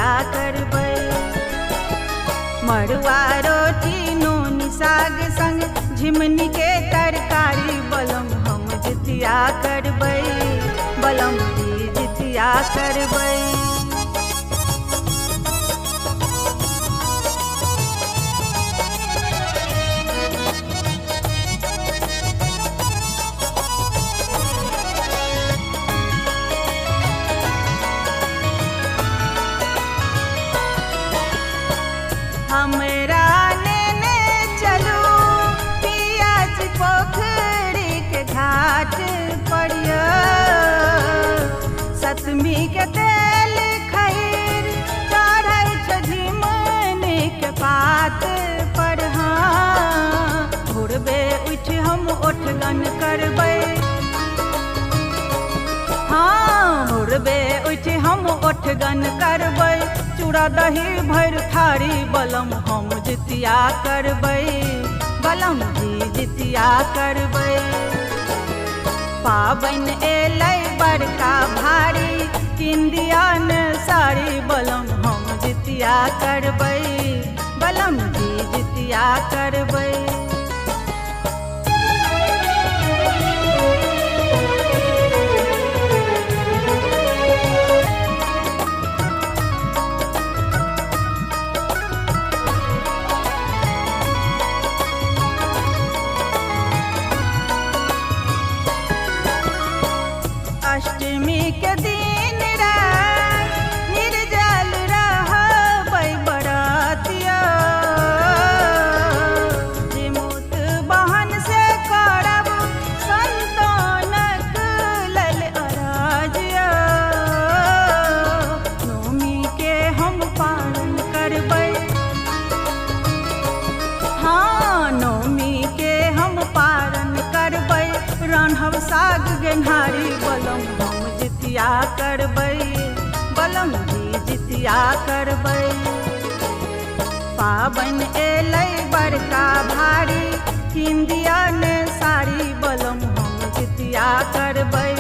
जितिया करबै। मड़ुआ रोटी नून साग संग झिमनी के तरकारी बलम हम जितिया करबै, बलम जी जितिया करबै। हमरा नेने चलू पियाज पोखरी के घाट पड़ियो, सतमी के तेल खैर चढ़ै छ झिमनी के पात पर। हाँ भोरबे उठ हम ओठगन करबै, हाँ भोरबे उठ हम ओठगन करबै। चूड़ा दही भर थारी बलम हम जितिया करबै, बलम जी जितिया करबै। पाबनि एलै बड़का भारी किंदियन साड़ी बलम हम जितिया करबै, बलम जी जितिया करबै। अष्टमी के दिन रात निर्जल रहबै बरतिया, जिमुत बहन से करब संतानक लेल अरजिया। नवमी के हम पालन करबै, हाँ नवमी के हम पालन करबै। रान्हब साग गेनहारी बलम हम जितिया करबै, बलम जी जितिया करबै। पाबनि एलै बड़का भारी किंदियन साड़ी बलम हम जितिया करबै,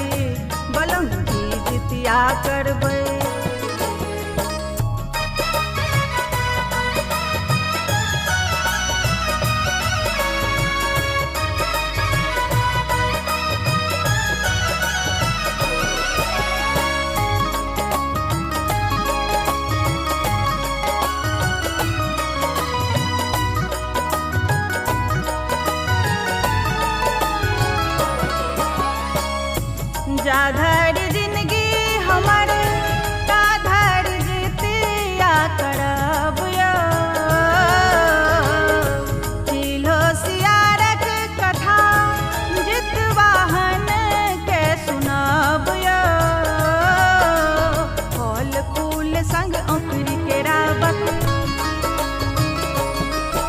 बलम जी जितिया करबै। जाधर जिंदगी हमर ताधर जितिया करब यो, चिल्हो सियारक कथा जितवाहन के सुनब यो। फल फूल संग औखरी के राबक,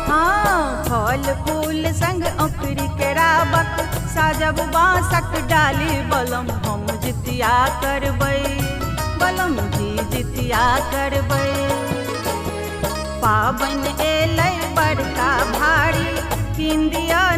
हाँ फल फूल संग औखरी के राबक। साजब बाँसक डाली बलम हम जितिया करबै, बलम जी जितिया करबै। पाबनि एलै बड़का भारी किंदियन